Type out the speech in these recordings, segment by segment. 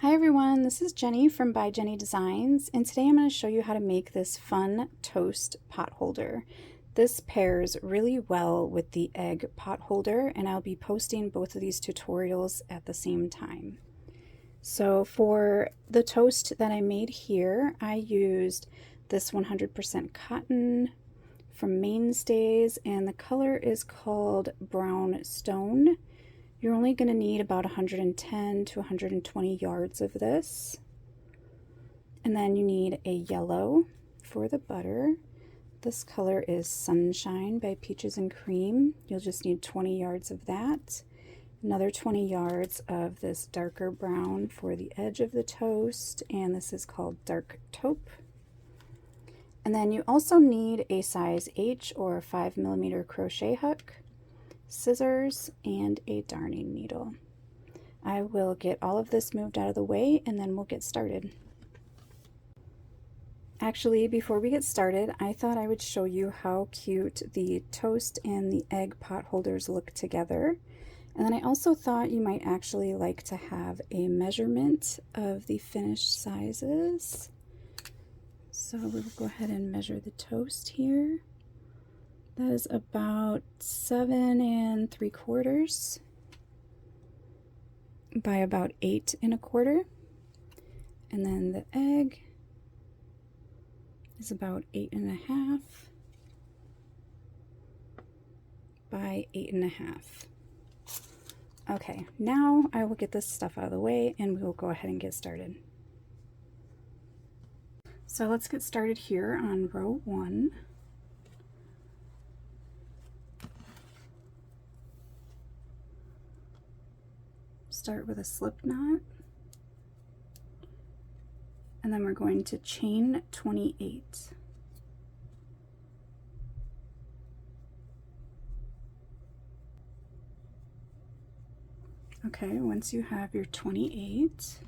Hi everyone, this is Jenny from By Jenny Designs, and today I'm going to show you how to make this fun toast pot holder. This pairs really well with the egg pot holder, and I'll be posting both of these tutorials at the same time. So for the toast that I made here, I used this 100% cotton from Mainstays, and the color is called Brown Stone. You're only going to need about 110 to 120 yards of this. And then you need a yellow for the butter. This color is Sunshine by Peaches and Cream. You'll just need 20 yards of that. Another 20 yards of this darker brown for the edge of the toast, and this is called Dark Taupe. And then you also need a size H or 5mm crochet hook, scissors, and a darning needle. I will get all of this moved out of the way and then we'll get started. Actually, before we get started, I thought I would show you how cute the toast and the egg pot holders look together. And then I also thought you might actually like to have a measurement of the finished sizes. So we'll go ahead and measure the toast here. That is about 7 3/4 by about 8 1/4. And then the egg is about 8 1/2 by 8 1/2. Okay, now I will get this stuff out of the way and we will go ahead and get started. So let's get started here on row 1. Start with a slip knot, and then we're going to chain 28. Okay, once you have your 28,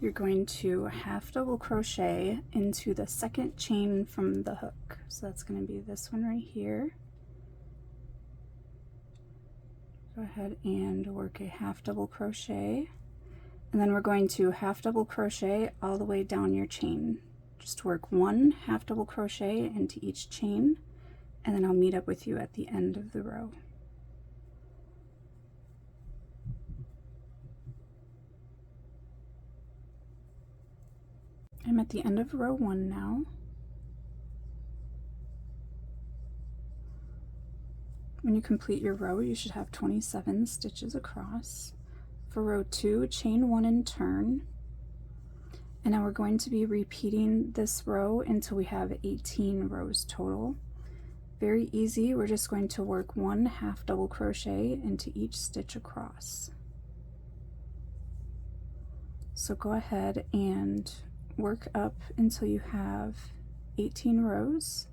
you're going to half double crochet into the second chain from the hook. So that's going to be this one right here. Go ahead and work a half double crochet, and then we're going to half double crochet all the way down your chain. Just work 1 half double crochet into each chain, and then I'll meet up with you at the end of the row. I'm at the end of row 1 now. When you complete your row, you should have 27 stitches across. For row 2, chain 1 and turn. And now we're going to be repeating this row until we have 18 rows total. Very easy, we're just going to work 1 half double crochet into each stitch across. So go ahead and work up until you have 18 rows,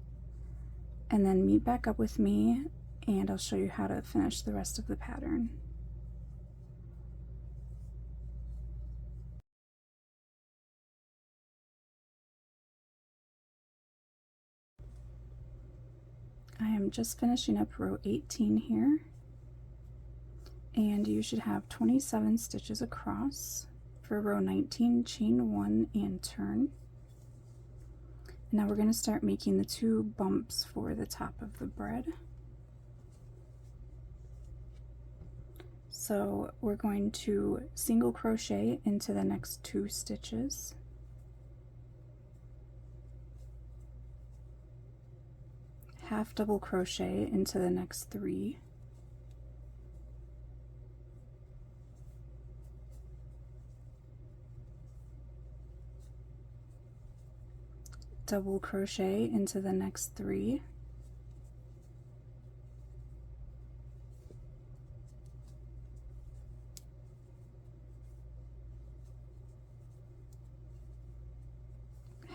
and then meet back up with me and I'll show you how to finish the rest of the pattern. I am just finishing up row 18 here, and you should have 27 stitches across. For row 19, chain 1 and turn. Now we're going to start making the 2 bumps for the top of the bread. So we're going to single crochet into the next 2 stitches, half double crochet into the next 3, double crochet into the next 3,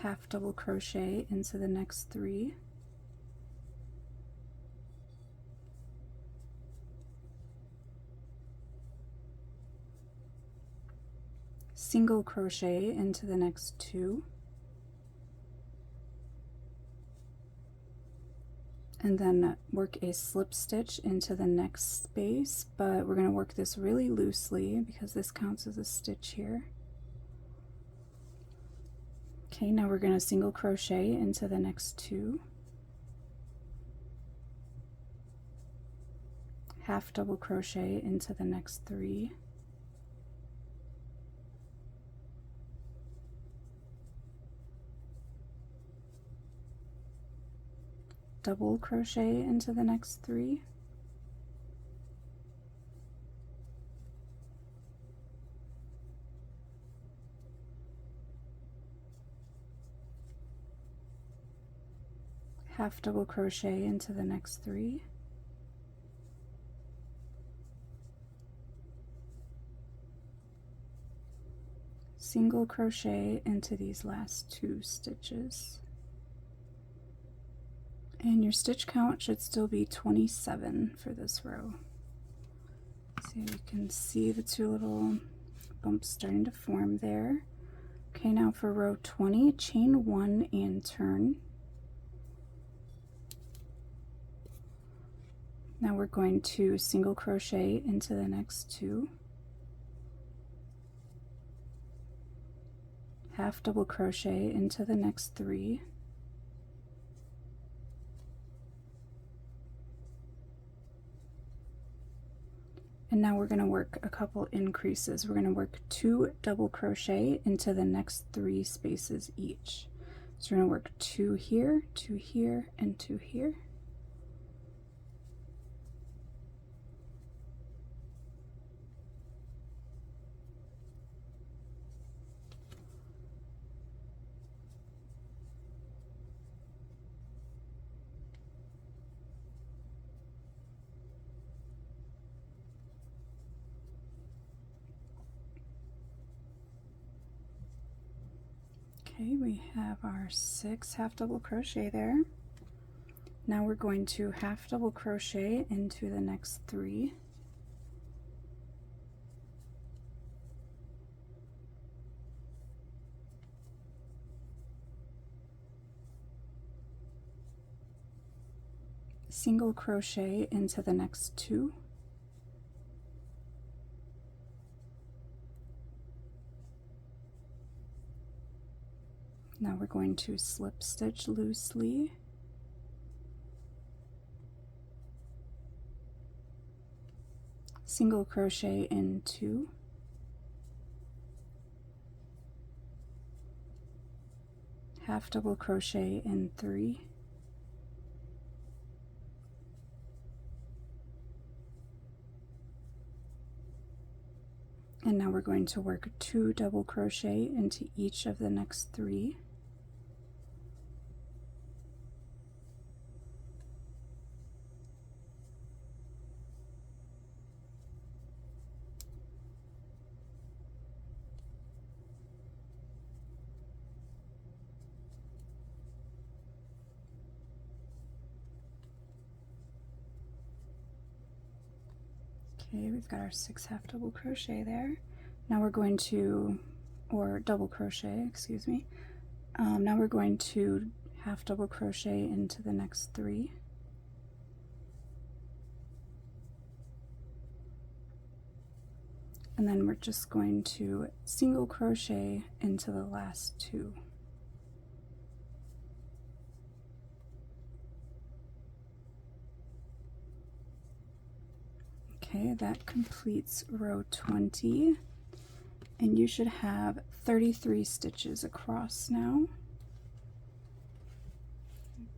half double crochet into the next 3, single crochet into the next 2, and then work a slip stitch into the next space, but we're going to work this really loosely because this counts as a stitch here. Okay, now we're going to single crochet into the next 2, half double crochet into the next 3, double crochet into the next 3, half double crochet into the next 3, single crochet into these last 2 stitches. And your stitch count should still be 27 for this row. So you can see the 2 little bumps starting to form there. Okay, now for row 20, chain 1 and turn. Now we're going to single crochet into the next 2, half double crochet into the next 3, and now we're going to work a couple increases. We're going to work 2 double crochet into the next 3 spaces each. So we're going to work 2 here, 2 here, and 2 here. Okay, we have our 6 half double crochet there. Now we're going to half double crochet into the next 3, single crochet into the next 2, now we're going to slip stitch loosely, single crochet in 2, half double crochet in 3, and now we're going to work 2 double crochet into each of the next 3, okay, we've got our 6 half double crochet there. Now we're going to, or double crochet, excuse me. Now we're going to half double crochet into the next 3, and then we're just going to single crochet into the last 2. Okay, that completes row 20, and you should have 33 stitches across now.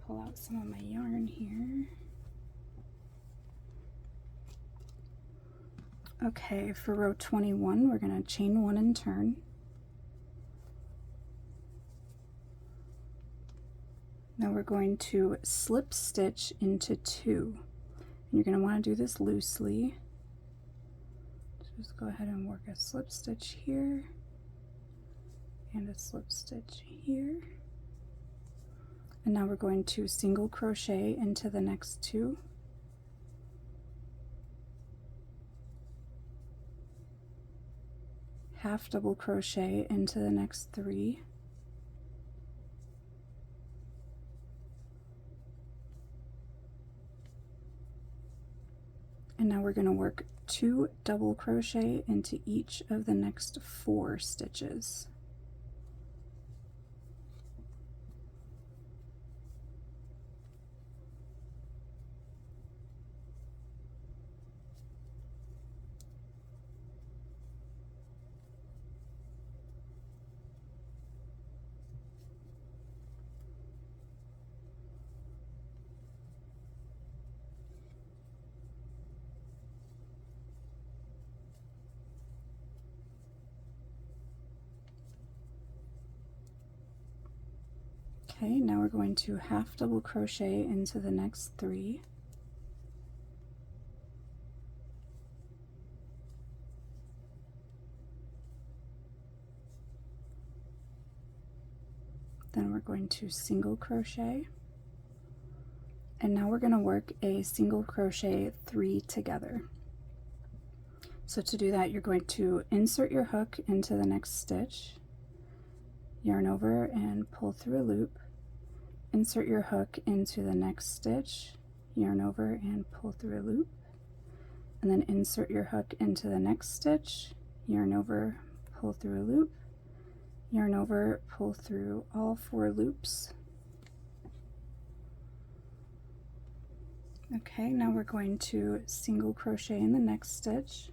Pull out some of my yarn here. Okay, for row 21, we're going to chain 1 and turn. Now we're going to slip stitch into 2. And you're going to want to do this loosely. Just go ahead and work a slip stitch here and a slip stitch here. And now we're going to single crochet into the next 2. Half double crochet into the next 3. And now we're going to work 2 double crochet into each of the next 4 stitches. Okay, now we're going to half double crochet into the next 3. Then we're going to single crochet, and now we're going to work a single crochet 3 together. So to do that, you're going to insert your hook into the next stitch, yarn over and pull through a loop, insert your hook into the next stitch, yarn over and pull through a loop, and then insert your hook into the next stitch, yarn over, pull through a loop, yarn over, pull through all 4 loops. Okay, now we're going to single crochet in the next stitch,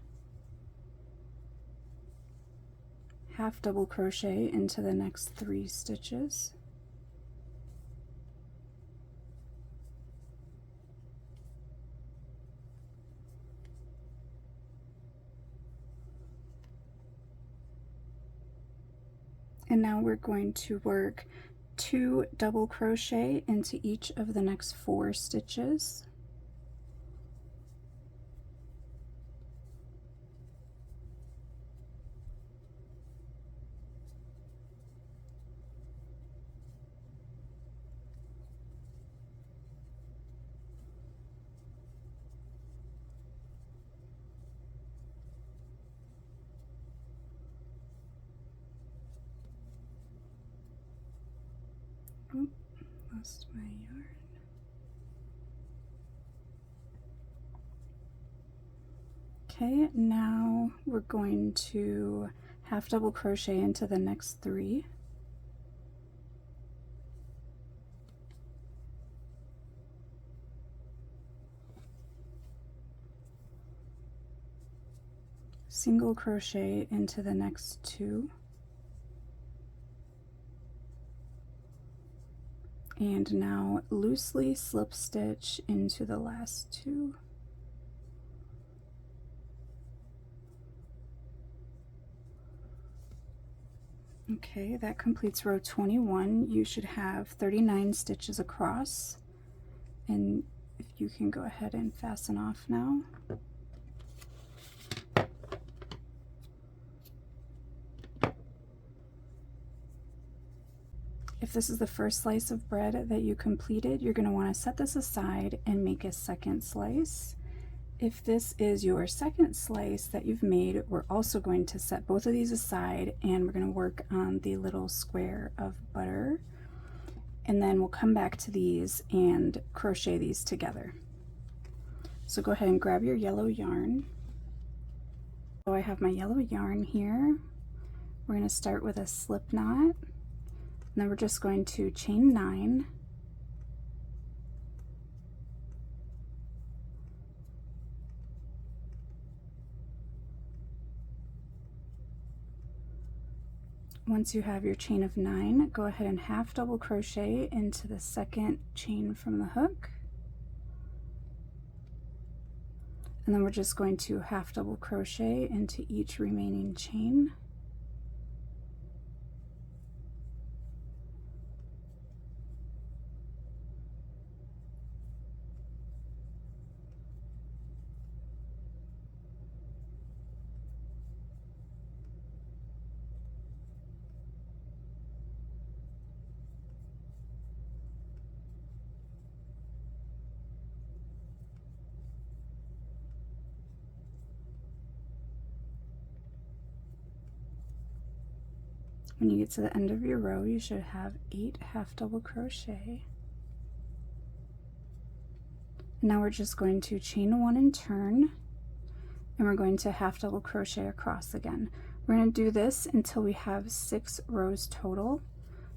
half double crochet into the next 3 stitches, and now we're going to work 2 double crochet into each of the next 4 stitches. Oh, lost my yarn. Okay, now we're going to half double crochet into the next 3. Single crochet into the next 2. And now loosely slip stitch into the last 2. Okay, that completes row 21. You should have 39 stitches across, and if you can go ahead and fasten off now. If this is the first slice of bread that you completed, you're going to want to set this aside and make a second slice. If this is your second slice that you've made, we're also going to set both of these aside, and we're going to work on the little square of butter, and then we'll come back to these and crochet these together. So go ahead and grab your yellow yarn. So I have my yellow yarn here. We're going to start with a slip knot. And then we're just going to chain 9, once you have your chain of 9, go ahead and half double crochet into the second chain from the hook, and then we're just going to half double crochet into each remaining chain. When you get to the end of your row, you should have 8 half double crochet. Now we're just going to chain 1 and turn, and we're going to half double crochet across again. We're going to do this until we have 6 rows total.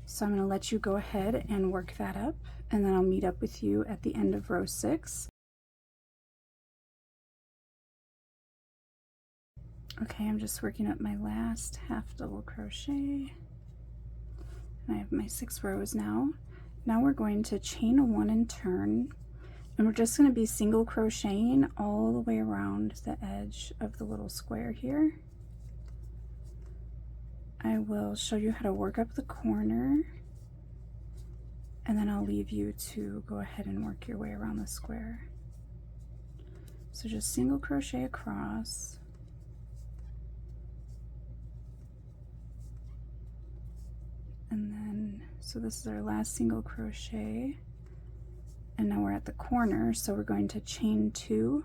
So I'm going to let you go ahead and work that up, and then I'll meet up with you at the end of row 6. Okay, I'm just working up my last half double crochet. And I have my 6 rows now. Now we're going to chain 1 and turn, and we're just going to be single crocheting all the way around the edge of the little square here. I will show you how to work up the corner, and then I'll leave you to go ahead and work your way around the square. So just single crochet across, and then, so this is our last single crochet, and now we're at the corner, so we're going to chain 2,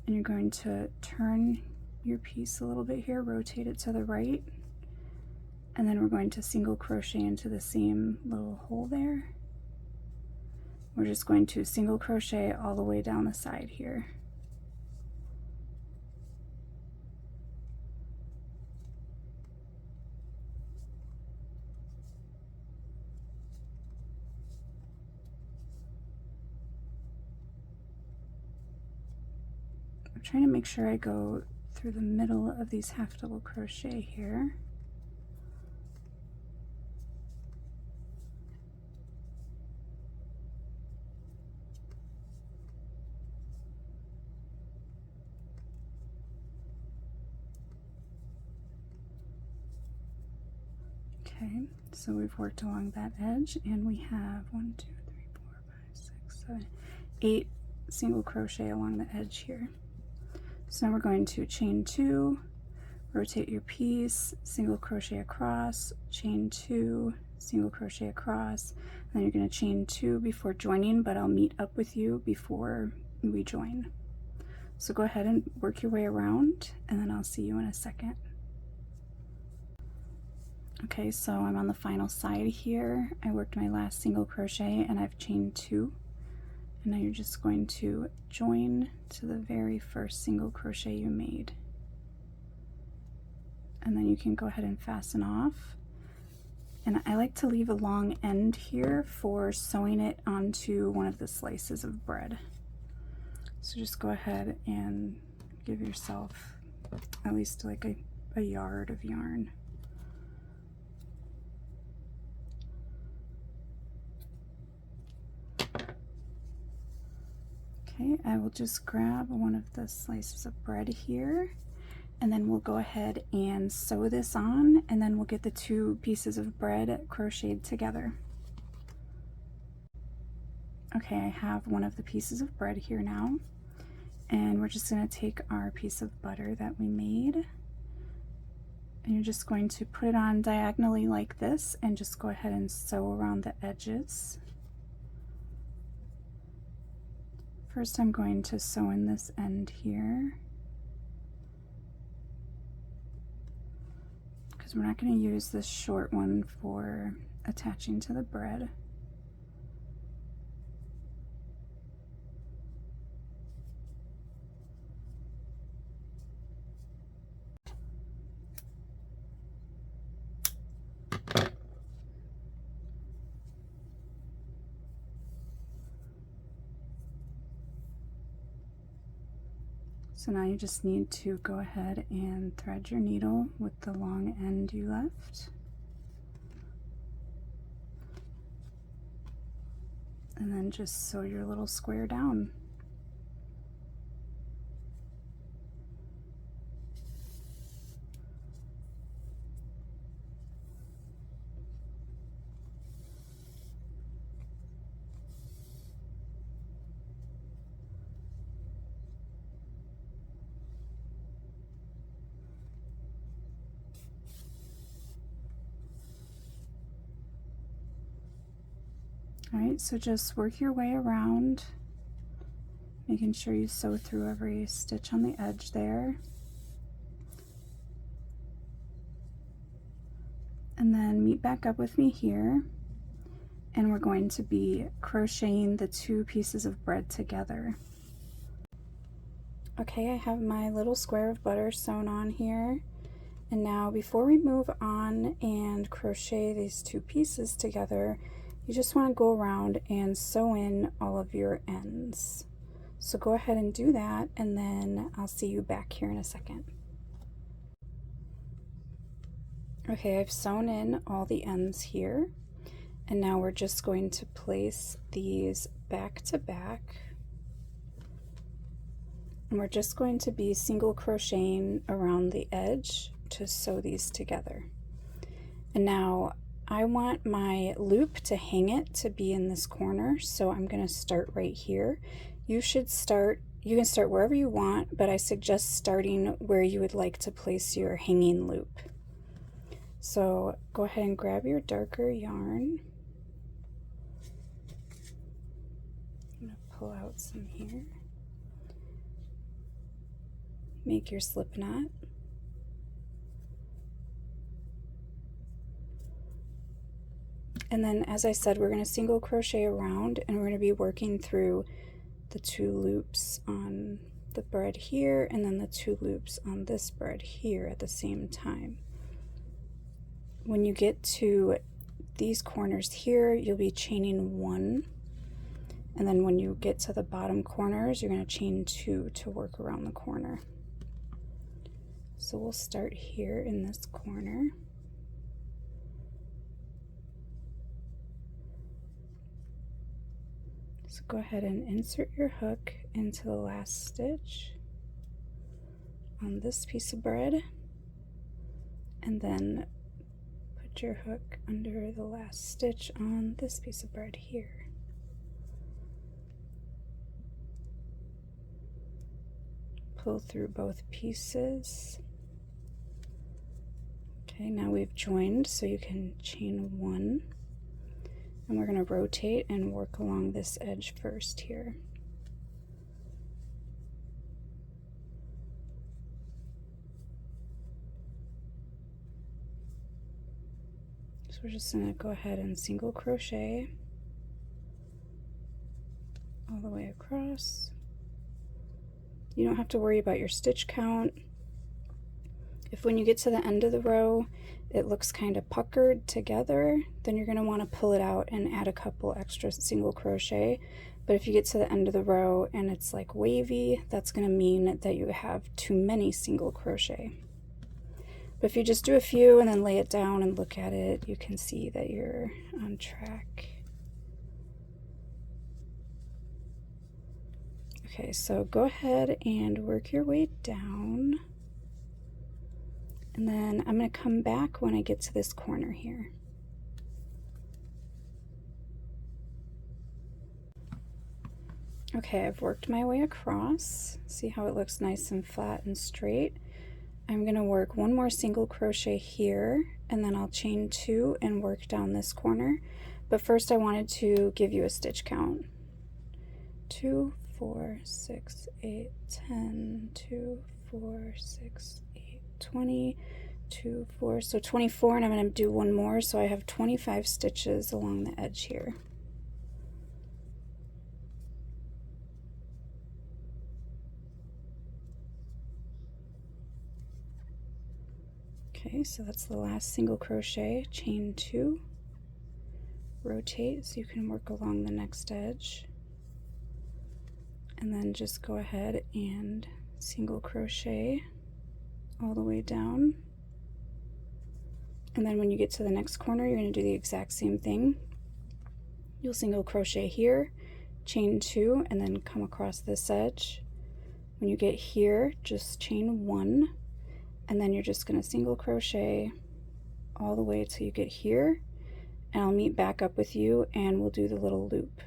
and you're going to turn your piece a little bit here, rotate it to the right, and then we're going to single crochet into the same little hole there. We're just going to single crochet all the way down the side here. I'm trying to make sure I go through the middle of these half double crochet here. Okay, so we've worked along that edge, and we have 1, 2, 3, 4, 5, 6, 7, 8 single crochet along the edge here. So now we're going to chain 2, rotate your piece, single crochet across, chain 2, single crochet across, and then you're going to chain 2 before joining, but I'll meet up with you before we join. So go ahead and work your way around, and then I'll see you in a second. Okay, so I'm on the final side here. I worked my last single crochet and I've chained 2. And now you're just going to join to the very first single crochet you made. And then you can go ahead and fasten off. And I like to leave a long end here for sewing it onto one of the slices of bread. So just go ahead and give yourself at least like a yard of yarn. Okay, I will just grab one of the slices of bread here, and then we'll go ahead and sew this on, and then we'll get the 2 pieces of bread crocheted together. Okay, I have one of the pieces of bread here now, and we're just going to take our piece of butter that we made, and you're just going to put it on diagonally like this, and just go ahead and sew around the edges. First, I'm going to sew in this end here, because we're not going to use this short one for attaching to the bread. So now you just need to go ahead and thread your needle with the long end you left. And then just sew your little square down. Alright, so just work your way around, making sure you sew through every stitch on the edge there. And then meet back up with me here, and we're going to be crocheting the 2 pieces of bread together. Okay, I have my little square of butter sewn on here, and now before we move on and crochet these 2 pieces together, you just want to go around and sew in all of your ends. So go ahead and do that, and then I'll see you back here in a second. Okay, I've sewn in all the ends here, and now we're just going to place these back to back, and we're just going to be single crocheting around the edge to sew these together. And now I want my loop to hang it to be in this corner, so I'm going to start right here. You can start wherever you want, but I suggest starting where you would like to place your hanging loop. So go ahead and grab your darker yarn. I'm going to pull out some here. Make your slip knot. And then, as I said, we're going to single crochet around, and we're going to be working through the 2 loops on the bead here and then the 2 loops on this bead here at the same time. When you get to these corners here, you'll be chaining 1, and then when you get to the bottom corners, you're going to chain 2 to work around the corner. So we'll start here in this corner. So go ahead and insert your hook into the last stitch on this piece of bead, and then put your hook under the last stitch on this piece of bead here. Pull through both pieces. Okay, now we've joined, so you can chain 1. And we're going to rotate and work along this edge first here. So we're just going to go ahead and single crochet all the way across. You don't have to worry about your stitch count. If when you get to the end of the row it looks kind of puckered together, then you're going to want to pull it out and add a couple extra single crochet. But if you get to the end of the row and it's like wavy, that's going to mean that you have too many single crochet. But if you just do a few and then lay it down and look at it, you can see that you're on track. Okay, so go ahead and work your way down. And then I'm going to come back when I get to this corner here. Okay, I've worked my way across. See how it looks nice and flat and straight? I'm going to work 1 more single crochet here, and then I'll chain 2 and work down this corner. But first I wanted to give you a stitch count. 2, 4, 6, 8, 10, 2, 4, 6, 8, 20, 2, 4, so 24, and I'm going to do 1 more, so I have 25 stitches along the edge here. Okay, so that's the last single crochet, chain 2, rotate so you can work along the next edge, and then just go ahead and single crochet all the way down. And then when you get to the next corner, you're going to do the exact same thing. You'll single crochet here, chain 2, and then come across this edge. When you get here, just chain 1, and then you're just going to single crochet all the way till you get here, and I'll meet back up with you and we'll do the little loop.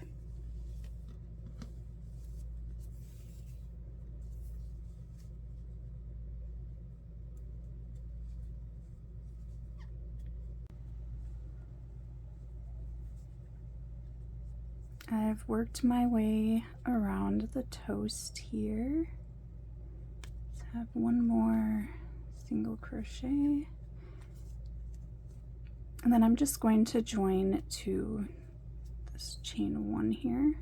I've worked my way around the toast here. Let's have 1 more single crochet, and then I'm just going to join to this chain 1 here.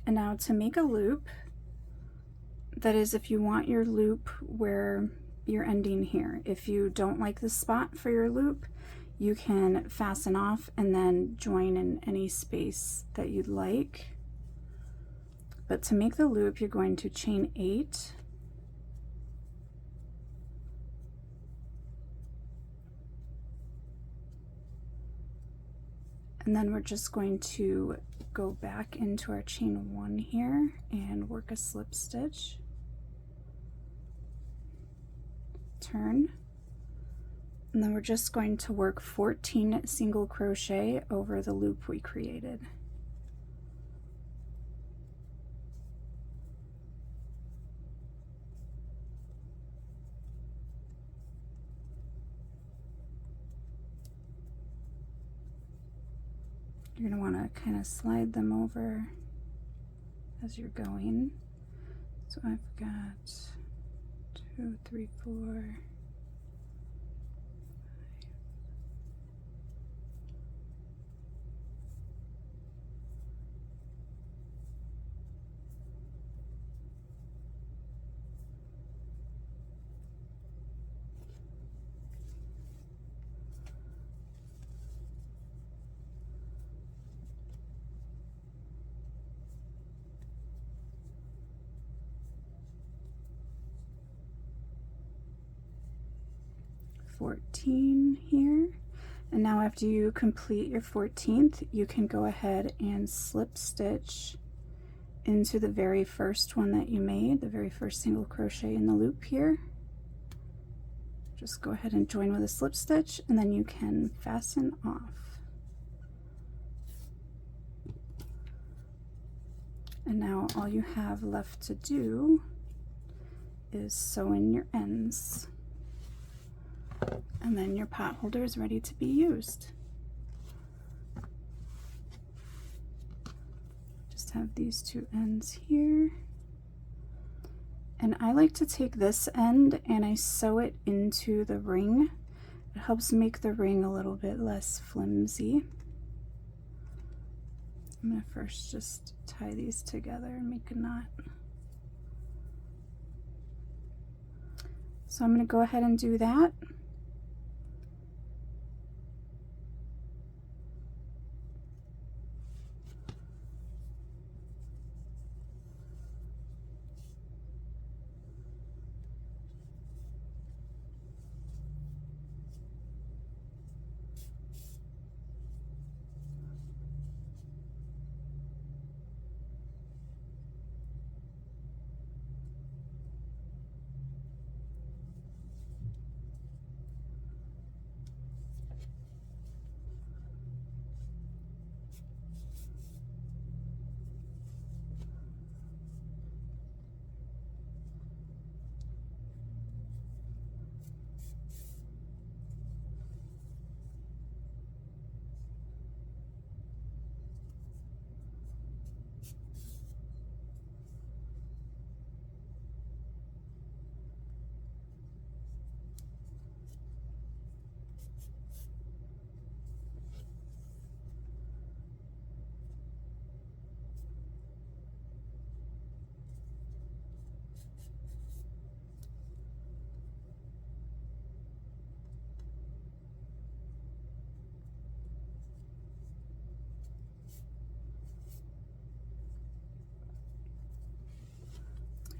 And now to make a loop, that is if you want your loop where you're ending here. If you don't like the spot for your loop, you can fasten off and then join in any space that you'd like. But to make the loop, you're going to chain 8, and then we're just going to go back into our chain 1 here and work a slip stitch, turn, And then we're just going to work 14 single crochet over the loop we created. You're going to want to kind of slide them over as you're going. So I've got 2, 3, 4, 14 here. And now after you complete your 14th, you can go ahead and slip stitch into the very first one that you made, the very first single crochet in the loop here. Just go ahead and join with a slip stitch, and then you can fasten off. And now all you have left to do is sew in your ends. And then your pot holder is ready to be used. Just have these two ends here. And I like to take this end and I sew it into the ring. It helps make the ring a little bit less flimsy. I'm going to first just tie these together and make a knot. So I'm going to go ahead and do that.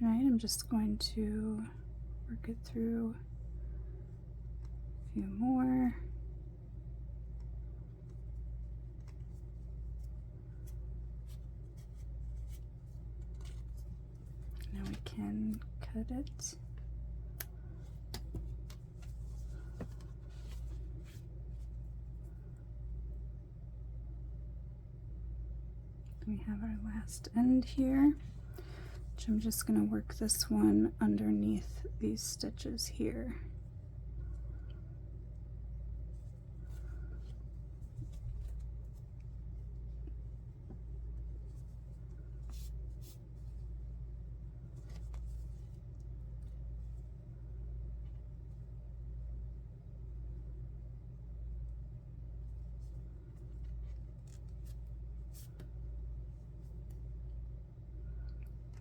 All right, I'm just going to work it through a few more. Now we can cut it. We have our last end here, which I'm just going to work this one underneath these stitches here.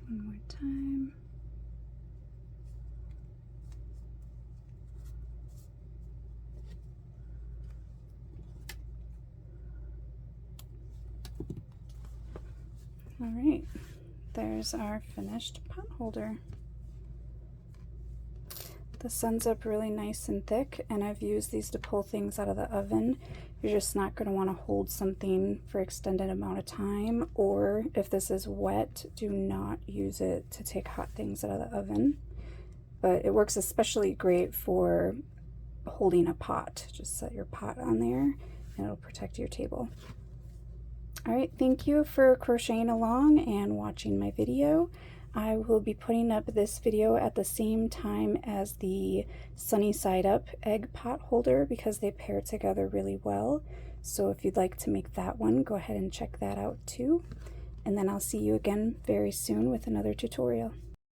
One more time. All right, there's our finished pot holder. The sun's up really nice and thick, and I've used these to pull things out of the oven. You're just not going to want to hold something for extended amount of time, or if this is wet, do not use it to take hot things out of the oven. But it works especially great for holding a pot. Just set your pot on there and it'll protect your table. All right, thank you for crocheting along and watching my video. I will be putting up this video at the same time as the sunny side up egg pot holder because they pair together really well. So if you'd like to make that one, go ahead and check that out too. And then I'll see you again very soon with another tutorial.